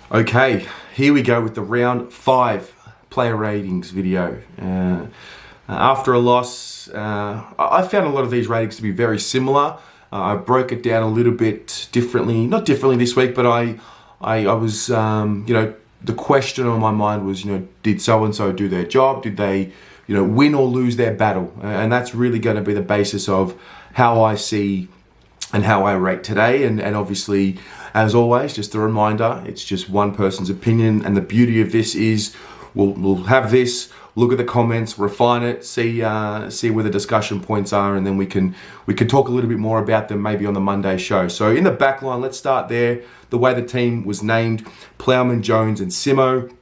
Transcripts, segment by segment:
Okay, here we go with the round 5 player ratings video. After a loss, I found a lot of these ratings to be very similar. I broke it down a little bit differently, not differently this week, but I was, the question on my mind was, did so-and-so do their job? Did they, win or lose their battle? And that's really going to be the basis of how I see and how I rate today. And obviously, as always, just a reminder, it's just one person's opinion. And the beauty of this is we'll have this, look at the comments, refine it, see where the discussion points are, and then we can talk a little bit more about them maybe on the Monday show. So in the back line, let's start there. The way the team was named: Plowman, Jones, and Simo.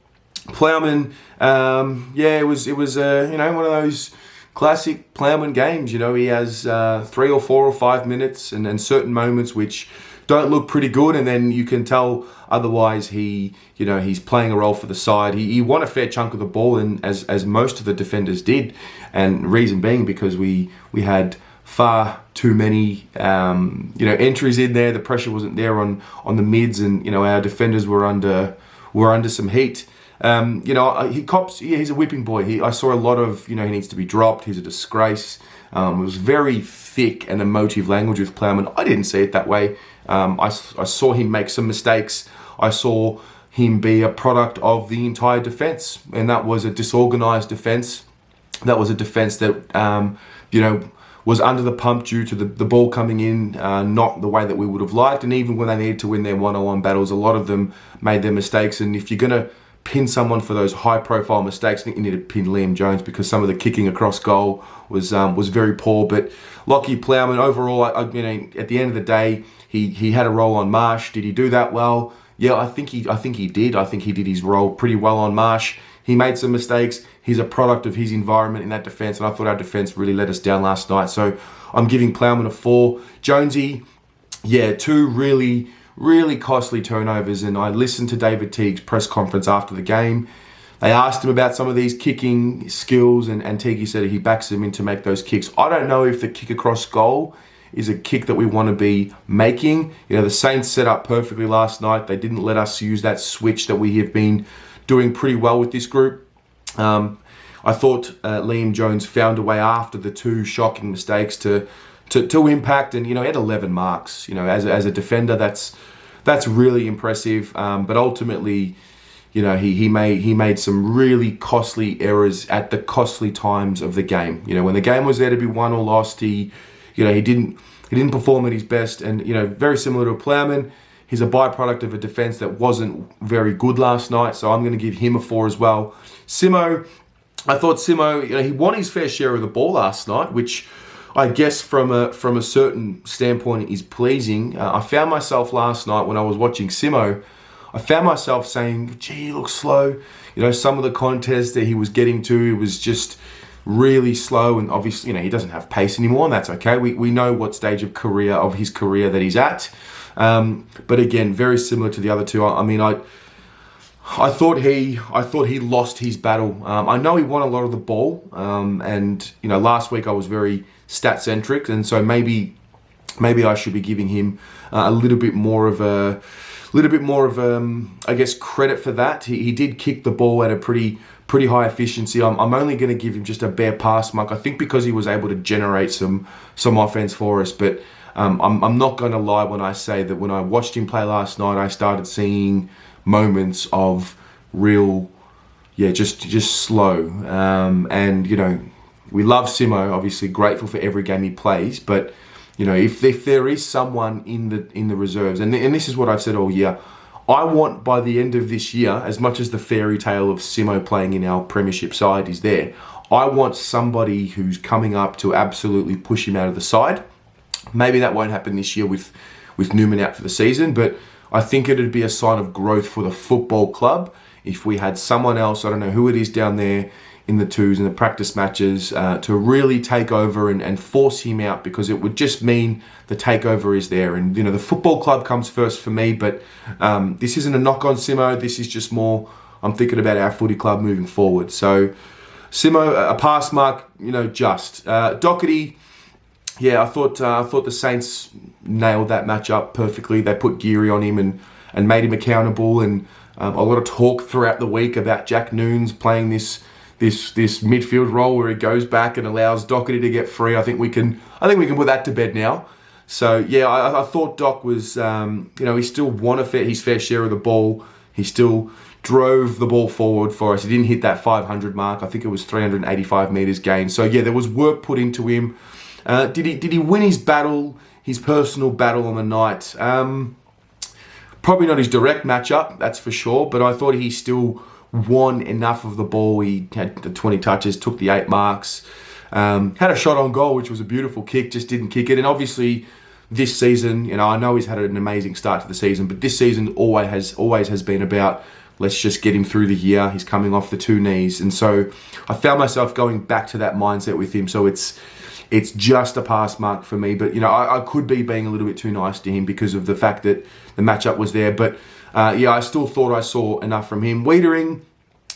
Plowman, it was one of those classic Plowman games. He has 3 or 4 or 5 minutes and certain moments which don't look pretty good, and then you can tell otherwise he's playing a role for the side. He won a fair chunk of the ball, and as most of the defenders did, and reason being because we had far too many entries in there. The pressure wasn't there on the mids, and our defenders were under some heat. He's a whipping boy. I saw a lot of, he needs to be dropped, he's a disgrace. It was very thick and emotive language with Plowman. I didn't see it that way. I saw him make some mistakes. I saw him be a product of the entire defence, and that was a disorganised defence. That was a defence that, was under the pump due to the ball coming in, not the way that we would have liked. And even when they needed to win their one-on-one battles, a lot of them made their mistakes. And if you're going to pin someone for those high-profile mistakes, I think you need to pin Liam Jones, because some of the kicking across goal was very poor. But Lockie Plowman, overall, at the end of the day, he had a role on Marsh. Did he do that well? Yeah, I think he did. I think he did his role pretty well on Marsh. He made some mistakes. He's a product of his environment in that defence, and I thought our defence really let us down last night. So I'm giving Plowman a 4. Jonesy, 2 really, really costly turnovers, and I listened to David Teague's press conference after the game. They asked him about some of these kicking skills, and Teague said he backs him in to make those kicks. I don't know if the kick across goal is a kick that we want to be making. The Saints set up perfectly last night. They didn't let us use that switch that we have been doing pretty well with this group. I thought Liam Jones found a way after the 2 shocking mistakes to impact, and he had 11 marks. As a defender, that's really impressive. But ultimately, he made some really costly errors at the costly times of the game. When the game was there to be won or lost, he didn't perform at his best. And very similar to Plowman, he's a byproduct of a defence that wasn't very good last night. So I'm going to give him a 4 as well. Simo, I thought Simo, he won his fair share of the ball last night, which I guess from a certain standpoint is pleasing. I found myself last night when I was watching Simo, I found myself saying, gee, he looks slow. Some of the contests that he was getting to, it was just really slow, and obviously, he doesn't have pace anymore, and that's okay. We know what stage of his career that he's at. But again, very similar to the other 2. I thought he lost his battle. I know he won a lot of the ball, and last week I was very stat centric, and so maybe I should be giving him a little bit more of I guess credit for that. He did kick the ball at a pretty high efficiency. I'm only going to give him just a bare pass mark. I think because he was able to generate some offense for us, but I'm not going to lie when I say that when I watched him play last night, I started seeing moments of real, just slow. And we love Simo, obviously grateful for every game he plays, but if there is someone in the reserves, and this is what I've said all year, I want by the end of this year, as much as the fairy tale of Simo playing in our premiership side is there, I want somebody who's coming up to absolutely push him out of the side. Maybe that won't happen this year with Newman out for the season, but I think it'd be a sign of growth for the football club if we had someone else, I don't know who it is down there in the 2s and the practice matches, to really take over and force him out, because it would just mean the takeover is there. And, the football club comes first for me, but this isn't a knock on Simo. This is just more, I'm thinking about our footy club moving forward. So Simo, a pass mark, just. Doherty, I thought the Saints nailed that match up perfectly. They put Geary on him and made him accountable, and A lot of talk throughout the week about Jack Noons playing this midfield role where he goes back and allows Doherty to get free. I think we can put that to bed now. So yeah, I thought Doc was, he still won his fair share of the ball. He still drove the ball forward for us. He didn't hit that 500 mark. I think it was 385 metres gained. So yeah, there was work put into him. Did he win his battle, his personal battle on the night? Probably not his direct matchup, that's for sure. But I thought he still won enough of the ball. He had the 20 touches, took the 8 marks. Had a shot on goal, which was a beautiful kick, just didn't kick it. And obviously this season, I know he's had an amazing start to the season, but this season always has been about, let's just get him through the year. He's coming off the 2 knees. And so I found myself going back to that mindset with him. So it's just a pass mark for me. But, I could be being a little bit too nice to him because of the fact that the matchup was there. But, I still thought I saw enough from him. Wiedering,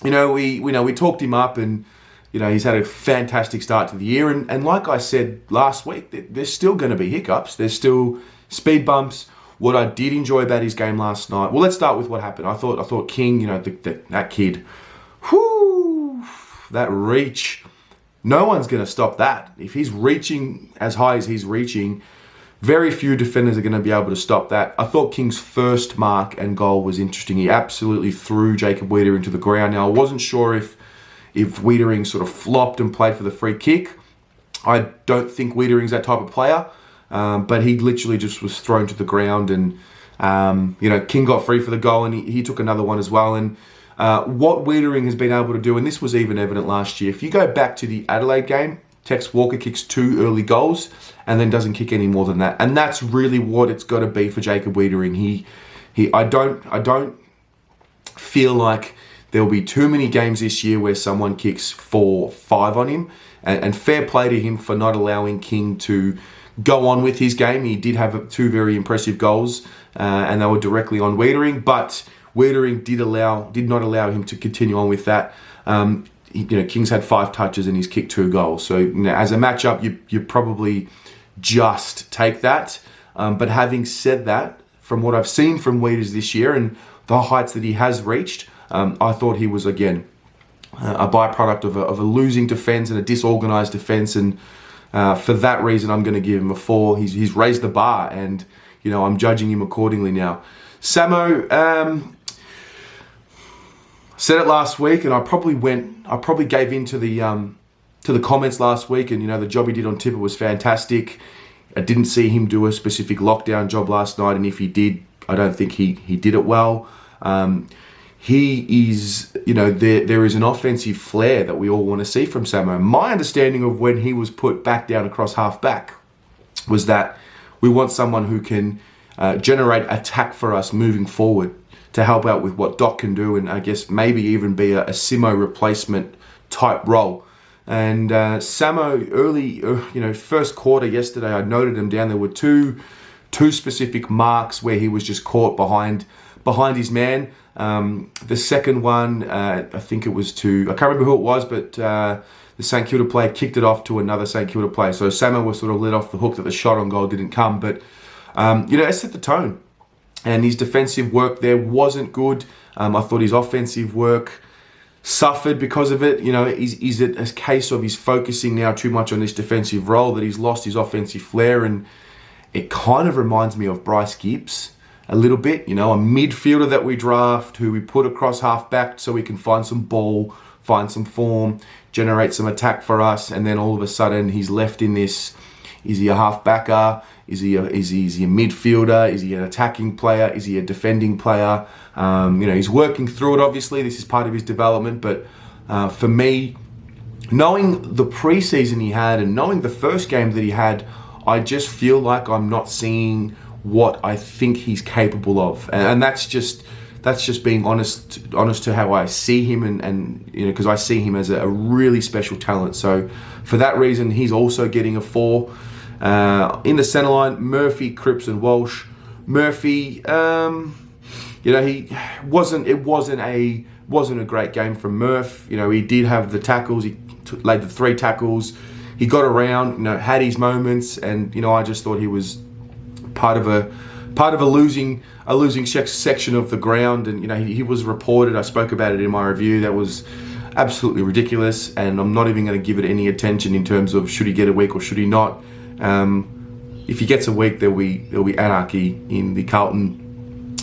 we talked him up and, he's had a fantastic start to the year. And like I said last week, there's still going to be hiccups. There's still speed bumps. What I did enjoy about his game last night, well, let's start with what happened. I thought King, that kid, that reach, no one's going to stop that. If he's reaching as high as he's reaching, very few defenders are going to be able to stop that. I thought King's first mark and goal was interesting. He absolutely threw Jacob Wiedering to the ground. Now, I wasn't sure if Wiedering sort of flopped and played for the free kick. I don't think Wiedering's that type of player. But he literally just was thrown to the ground and, King got free for the goal and he took another one as well. And what Wiedering has been able to do, and this was even evident last year, if you go back to the Adelaide game, Tex Walker kicks 2 early goals and then doesn't kick any more than that. And that's really what it's got to be for Jacob Wiedering. I don't feel like there'll be too many games this year where someone kicks 4-5 on him. And fair play to him for not allowing King to go on with his game. He did have 2 very impressive goals, and they were directly on Wiedering. But Wiedering did not allow him to continue on with that. King's had 5 touches and he's kicked 2 goals. So as a matchup, you probably just take that. But having said that, from what I've seen from Wieders this year and the heights that he has reached, I thought he was again a byproduct of a losing defence and a disorganised defence. And for that reason, I'm going to give him a 4. He's raised the bar, and I'm judging him accordingly now. Samo, said it last week, and I probably gave in to the comments last week, and the job he did on Tipper was fantastic. I didn't see him do a specific lockdown job last night, and if he did, I don't think he did it well. He is, there is an offensive flair that we all want to see from Samo. My understanding of when he was put back down across half back was that we want someone who can generate attack for us moving forward to help out with what Doc can do, and I guess maybe even be a Simo replacement type role. And Samo early, first quarter yesterday, I noted him down. There were two specific marks where he was just caught behind his man. The second one, I think it was I can't remember who it was, but the St Kilda player kicked it off to another St Kilda player. So Samo was sort of let off the hook that the shot on goal didn't come. But, it set the tone. And his defensive work there wasn't good. I thought his offensive work suffered because of it. Is it a case of he's focusing now too much on this defensive role that he's lost his offensive flair? And it kind of reminds me of Bryce Gibbs a little bit, a midfielder that we draft who we put across half back so we can find some ball, find some form, generate some attack for us, and then all of a sudden he's left in this. Is he a half backer? Is he a midfielder? Is he an attacking player? Is he a defending player? He's working through it, obviously. This is part of his development. But for me, knowing the preseason he had and knowing the first game that he had, I just feel like I'm not seeing what I think he's capable of. And that's just being honest to how I see him, and because I see him as a really special talent. So for that reason, he's also getting a 4. In the centre line, Murphy, Cripps and Walsh. Murphy, he wasn't a great game from Murph. He did have the tackles. He laid the 3 tackles. He got around, had his moments, and I just thought he was part of part of a losing section of the ground, and he was reported. I spoke about it in my review. That was absolutely ridiculous, and I'm not even going to give it any attention in terms of should he get a week or should he not. If he gets a week, there'll be anarchy in the Carlton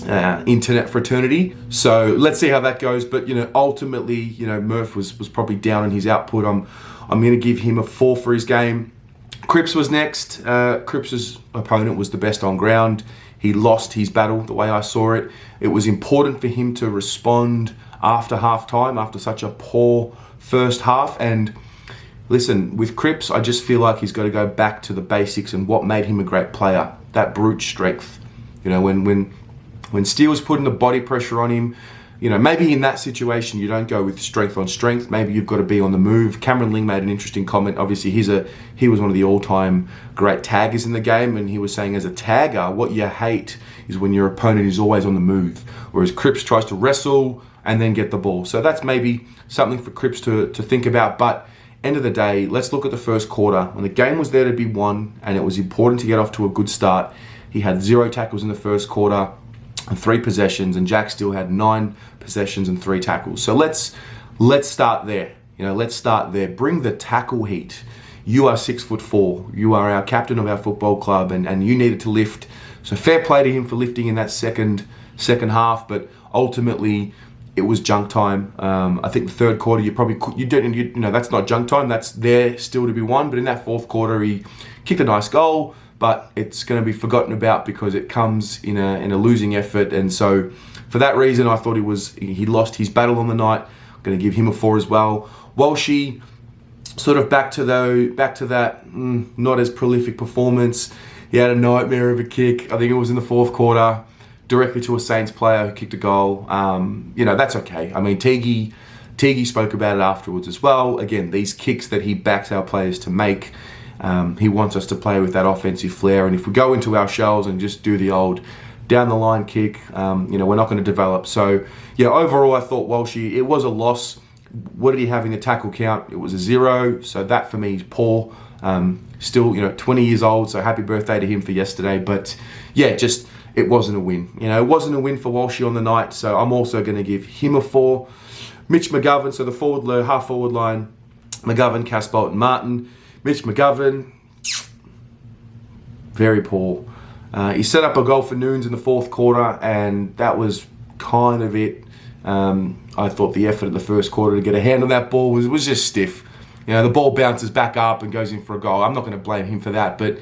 internet fraternity. So let's see how that goes. But ultimately, Murph was probably down in his output. I'm going to give him a 4 for his game. Cripps was next. Cripps's opponent was the best on ground. He lost his battle the way I saw it. It was important for him to respond after half-time, after such a poor first half. And listen, with Cripps, I just feel like he's got to go back to the basics and what made him a great player, that brute strength. When Steele's putting the body pressure on him, maybe in that situation you don't go with strength on strength. Maybe you've got to be on the move. Cameron Ling made an interesting comment. Obviously, he was one of the all-time great taggers in the game, and he was saying as a tagger, what you hate is when your opponent is always on the move, whereas Cripps tries to wrestle and then get the ball. So that's maybe something for Cripps to think about. But end of the day, let's look at the first quarter. When the game was there to be won, and it was important to get off to a good start, he had 0 tackles in the first quarter and 3 possessions, and Jack Steele had 9 possessions and 3 tackles. So let's start there. Let's start there. Bring the tackle heat. You are 6'4". You are our captain of our football club, and you needed to lift. So fair play to him for lifting in that second half, but ultimately it was junk time. I think the third quarter that's not junk time. That's there still to be won. But in that fourth quarter, he kicked a nice goal, but it's going to be forgotten about because it comes in a losing effort. And so for that reason, I thought he lost his battle on the night. I'm going to give him a 4 as well. Walshy, sort of back to that not as prolific performance. He had a nightmare of a kick. I think it was in the fourth quarter, directly to a Saints player who kicked a goal. That's okay. I mean, Teague spoke about it afterwards as well. Again, these kicks that he backs our players to make, he wants us to play with that offensive flair. And if we go into our shells and just do the old down the line kick, we're not going to develop. So, overall, I thought Walshy, it was a loss. What did he have in the tackle count? It was a 0. So that for me is poor. Still, 20 years old. So happy birthday to him for yesterday. But it wasn't a win. It wasn't a win for Walshy on the night. So I'm also going to give him a 4. Mitch McGovern, so the half forward line, McGovern, Casbolt, and Martin. Mitch McGovern, very poor. He set up a goal for Noons in the fourth quarter, and that was kind of it. I thought the effort in the first quarter to get a hand on that ball was just stiff. The ball bounces back up and goes in for a goal. I'm not going to blame him for that, but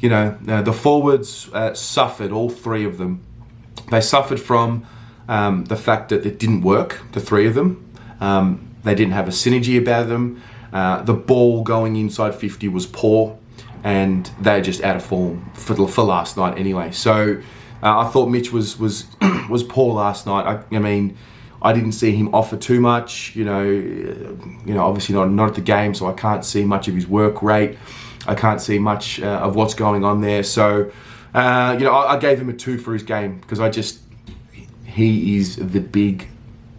the forwards suffered, all 3 of them. They suffered from the fact that it didn't work, the 3 of them. They didn't have a synergy about them. The ball going inside 50 was poor, and they're just out of form for last night anyway. So I thought Mitch was poor last night. I mean, I didn't see him offer too much. Obviously not at the game, so I can't see much of his work rate. I can't see much of what's going on there. So, I gave him a 2 for his game because he is the big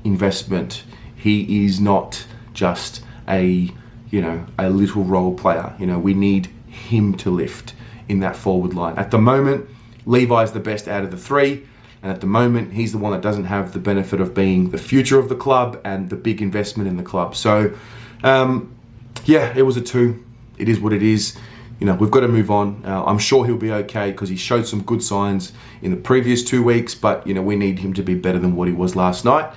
investment. He is not just a little role player. We need him to lift in that forward line. At the moment, Levi's the best out of the 3. And at the moment, he's the one that doesn't have the benefit of being the future of the club and the big investment in the club. So, it was a 2. It is what it is. We've got to move on. I'm sure he'll be okay because he showed some good signs in the previous 2 weeks, but, we need him to be better than what he was last night.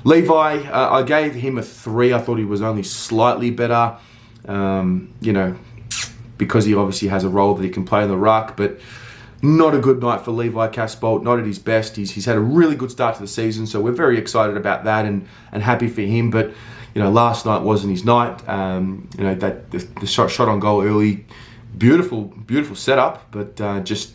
Levi, I gave him a 3. I thought he was only slightly better, because he obviously has a role that he can play in the ruck, but not a good night for Levi Casbolt, not at his best. He's had a really good start to the season, so we're very excited about that and happy for him, but last night wasn't his night. The shot on goal early, beautiful setup, but just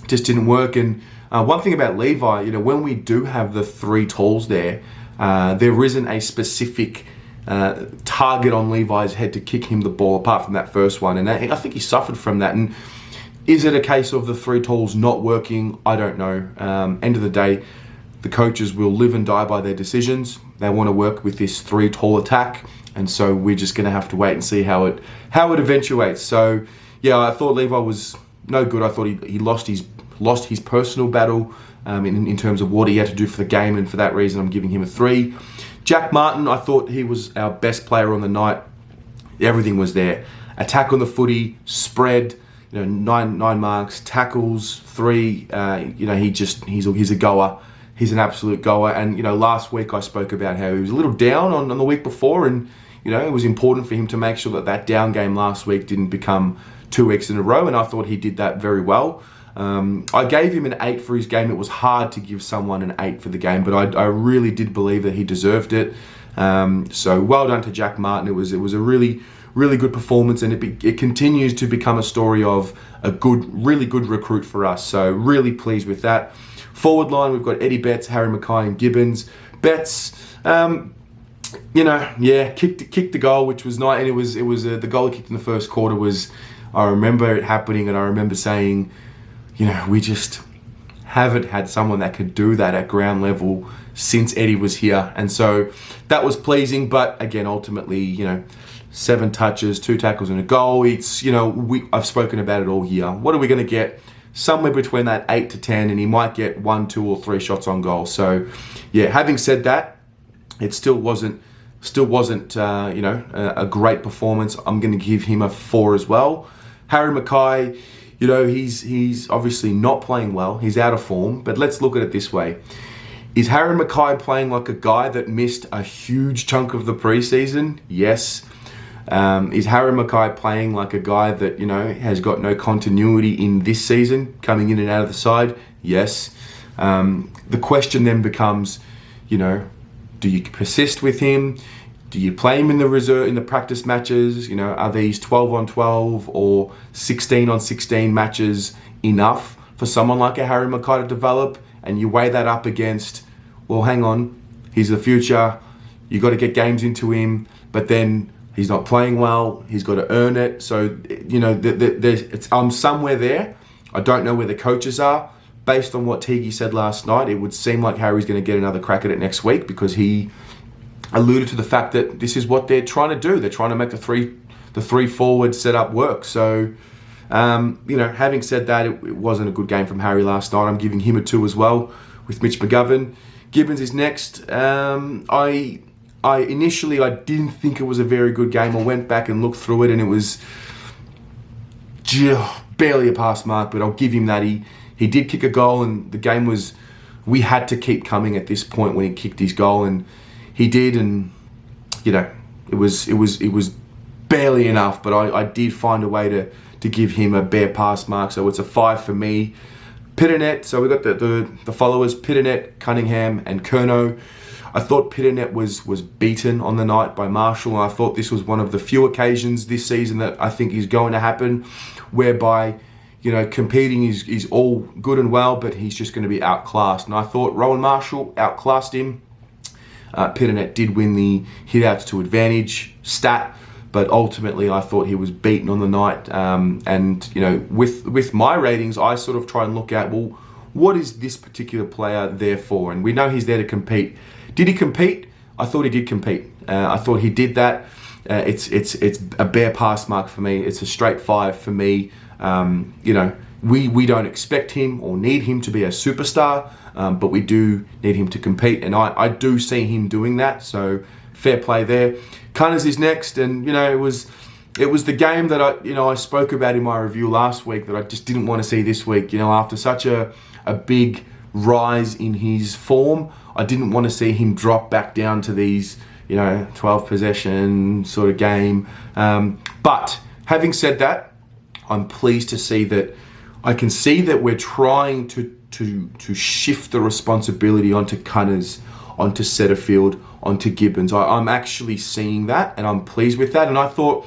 didn't work. And one thing about Levi, when we do have the 3 talls there isn't a specific target on Levi's head to kick him the ball apart from that first one, and I think he suffered from that. And is it a case of the 3 talls not working? I don't know. End of the day, the coaches will live and die by their decisions. They want to work with this 3 tall attack, and so we're just going to have to wait and see how it eventuates. So I thought Levi was no good. I thought he lost lost his personal battle in terms of what he had to do for the game, and for that reason I'm giving him a 3. Jack Martin, I thought he was our best player on the night. Everything was there. Attack on the footy, spread, nine marks, tackles, 3. He's a goer. He's an absolute goer. And last week I spoke about how he was a little down on the week before, and it was important for him to make sure that down game last week didn't become 2 weeks in a row, and I thought he did that very well. I gave him an 8 for his game. It was hard to give someone an 8 for the game, but I really did believe that he deserved it. So well done to Jack Martin. It was a really good performance, and it continues to become a story of a really good recruit for us. So really pleased with that. Forward line, we've got Eddie Betts, Harry Mackay, and Gibbons. Betts, kicked the goal, which was nice, and it was the goal he kicked in the first quarter was. I remember it happening, and I remember saying, we just haven't had someone that could do that at ground level since Eddie was here. And so that was pleasing, but again, ultimately, 7 touches, 2 tackles and a goal. It's, I've spoken about it all year. What are we going to get? Somewhere between that 8 to 10, and he might get 1, 2 or 3 shots on goal. So yeah, having said that, it still wasn't a great performance. I'm going to give him a 4 as well. Harry Mackay, he's obviously not playing well. He's out of form, but let's look at it this way. Is Harry Mackay playing like a guy that missed a huge chunk of the preseason? Yes. Is Harry Mackay playing like a guy that, has got no continuity in this season, coming in and out of the side? Yes. The question then becomes, do you persist with him? Do you play him in the reserve, in the practice matches? Are these 12 on 12 or 16 on 16 matches enough for someone like a Harry Mackay to develop? And you weigh that up against, well, hang on, he's the future. You got to get games into him, but then he's not playing well. He's got to earn it. So, I'm somewhere there. I don't know where the coaches are. Based on what Tigi said last night, it would seem like Harry's going to get another crack at it next week, because he alluded to the fact that this is what they're trying to do. They're trying to make the three forward setup work. So, having said that, it wasn't a good game from Harry last night. I'm giving him a 2 as well, with Mitch McGovern. Gibbons is next. I initially didn't think it was a very good game. I went back and looked through it, and it was barely a pass mark, but I'll give him that. He did kick a goal, and the game was, we had to keep coming at this point when he kicked his goal, and he did, and it was barely enough, but I did find a way to give him a bare pass mark, so it's a 5 for me. Pitternet, so we got the followers, Pitternet, Cunningham, and Curnow. I thought Pitternet was beaten on the night by Marshall, and I thought this was one of the few occasions this season that I think is going to happen, whereby competing is all good and well, but he's just going to be outclassed. And I thought Rowan Marshall outclassed him. Pitternet did win the hit-outs to advantage stat, but ultimately I thought he was beaten on the night. With my ratings, I sort of try and look at, well, what is this particular player there for? And we know he's there to compete. Did he compete? I thought he did compete. I thought he did that. It's a bare pass mark for me. It's a straight 5 for me. We don't expect him or need him to be a superstar, but we do need him to compete, and I do see him doing that, so fair play there. Cunners is next, and it was the game that I spoke about in my review last week that I just didn't want to see this week. After such a big rise in his form, I didn't want to see him drop back down to these 12 possession sort of game. But having said that, I'm pleased to see that I can see that we're trying to shift the responsibility onto Cunners, onto Setterfield, onto Gibbons. I'm actually seeing that, and I'm pleased with that. And I thought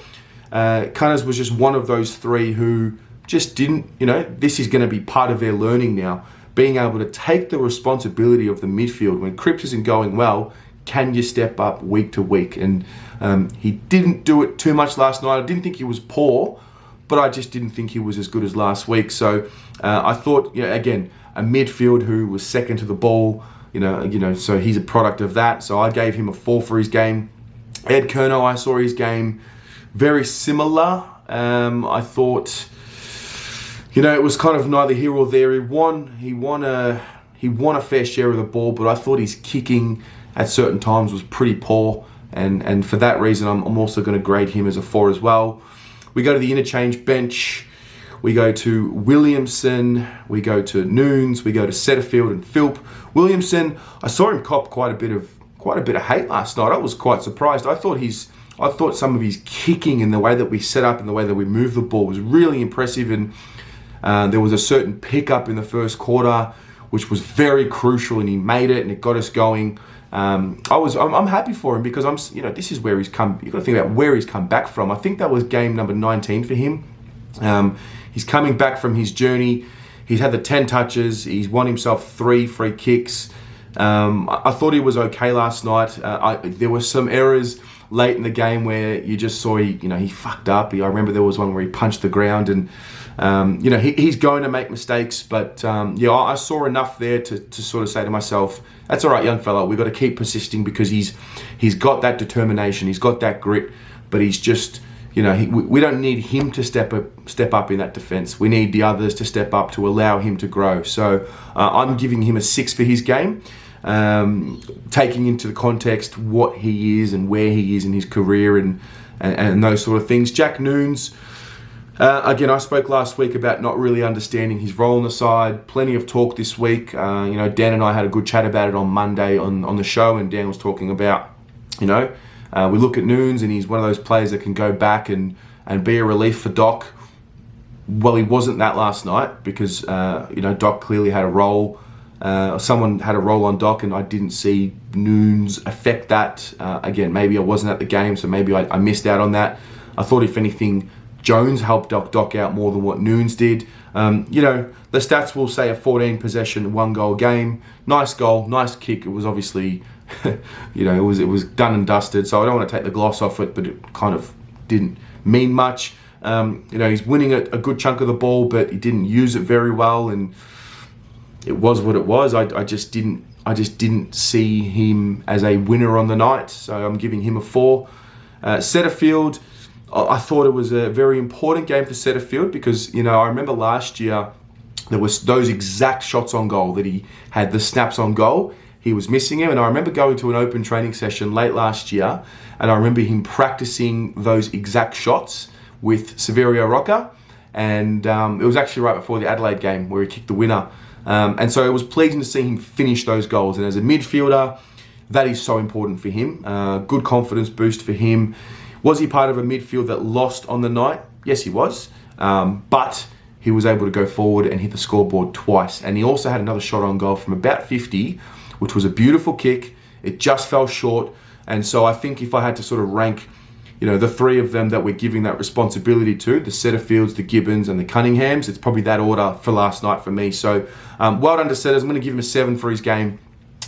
Cunners was just one of those 3 who just didn't, this is going to be part of their learning now. Being able to take the responsibility of the midfield when Cripps isn't going well. Can you step up week to week? And he didn't do it too much last night. I didn't think he was poor, but I just didn't think he was as good as last week. So I thought, again, a midfield who was second to the ball, so he's a product of that. So I gave him a 4 for his game. Ed Curnow, I saw his game very similar. I thought, it was kind of neither here or there. He won a fair share of the ball, but I thought his kicking at certain times was pretty poor, and for that reason, I'm also going to grade him as a 4 as well. We go to the Interchange bench. We go to Williamson, we go to Noons, we go to Setterfield and Philp. Williamson, I saw him cop quite a bit of hate last night. I was quite surprised. I thought some of his kicking and the way that we set up and the way that we moved the ball was really impressive, and there was a certain pickup in the first quarter which was very crucial, and he made it and it got us going. I'm happy for him because this is where he's come. You've got to think about where he's come back from. I think that was game number 19 for him. He's coming back from his journey. He's had the 10 touches. He's won himself 3 free kicks. I thought he was okay last night. There were some errors late in the game where you just saw he fucked up. I remember there was one where he punched the ground, and he's going to make mistakes. But I saw enough there to sort of say to myself, that's all right, young fella. We've got to keep persisting because he's got that determination. He's got that grit, but he's just. We don't need him to step up in that defence. We need the others to step up to allow him to grow. So I'm giving him a 6 for his game, taking into the context what he is and where he is in his career and those sort of things. Jack Noons, again, I spoke last week about not really understanding his role on the side. Plenty of talk this week. Dan and I had a good chat about it on Monday on the show, and Dan was talking about, we look at Noons, and he's one of those players that can go back and be a relief for Doc. Well, he wasn't that last night because, Doc clearly had a role. Someone had a role on Doc, and I didn't see Noons affect that. Again, maybe I wasn't at the game, so maybe I missed out on that. I thought, if anything, Jones helped Doc out more than what Noons did. The stats will say a 14 possession, 1 goal game. Nice goal, nice kick. It was obviously... it was done and dusted, so I don't want to take the gloss off it, but it kind of didn't mean much. He's winning a good chunk of the ball, but he didn't use it very well, and it was what it was. I just didn't see him as a winner on the night, so I'm giving him a 4. Setterfield, I thought it was a very important game for Setterfield because I remember last year there was those exact shots on goal that he had, the snaps on goal. He was missing him, and I remember going to an open training session late last year, and I remember him practicing those exact shots with Severio Roca, and it was actually right before the Adelaide game where he kicked the winner, and so it was pleasing to see him finish those goals. And as a midfielder, that is so important for him. Good confidence boost for him. Was he part of a midfield that lost on the night? Yes, he was, but he was able to go forward and hit the scoreboard twice, and he also had another shot on goal from about 50, which was a beautiful kick. It just fell short. And so I think if I had to sort of rank, the 3 of them that we're giving that responsibility to, the Setterfields, the Gibbons, and the Cunninghams, it's probably that order for last night for me. So well done to Setters. I'm going to give him a 7 for his game.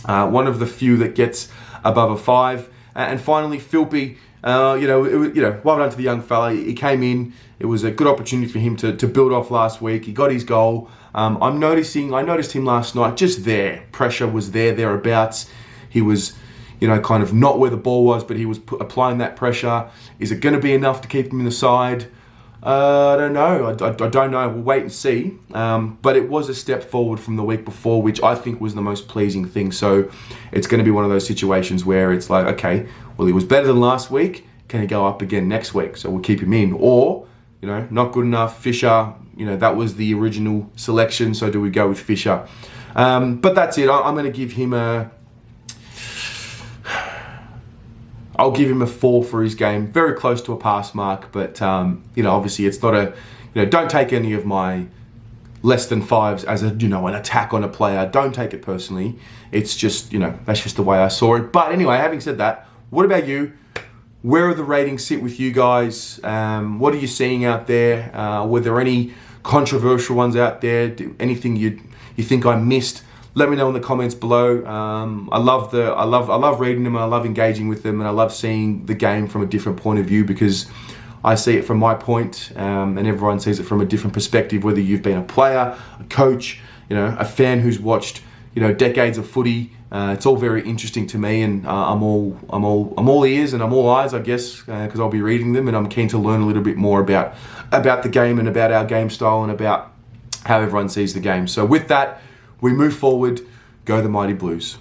One of the few that gets above a 5. And finally, Philpy, well done to the young fella. He came in. It was a good opportunity for him to build off last week. He got his goal. I noticed him last night just there. Pressure was thereabouts. He was, kind of not where the ball was, but he was applying that pressure. Is it going to be enough to keep him in the side? I don't know. I don't know. We'll wait and see. But it was a step forward from the week before, which I think was the most pleasing thing. So it's going to be one of those situations where it's like, okay, well, he was better than last week. Can he go up again next week? So we'll keep him in. Or, not good enough. Fisher, that was the original selection. So do we go with Fisher? But that's it. I'm going to give him I'll give him a 4 for his game. Very close to a pass mark, but obviously it's not a, don't take any of my less than 5s as a, an attack on a player. Don't take it personally. It's just, that's just the way I saw it. But anyway, having said that, what about you? Where are the ratings sit with you guys? What are you seeing out there? Were there any controversial ones out there? Anything you think I missed? Let me know in the comments below. I love reading them, and I love engaging with them, and I love seeing the game from a different point of view because I see it from my point, and everyone sees it from a different perspective. Whether you've been a player, a coach, a fan who's watched decades of footy, it's all very interesting to me, and I'm all ears and I'm all eyes, I guess, because I'll be reading them, and I'm keen to learn a little bit more about the game and about our game style and about how everyone sees the game. So with that, we move forward. Go the Mighty Blues.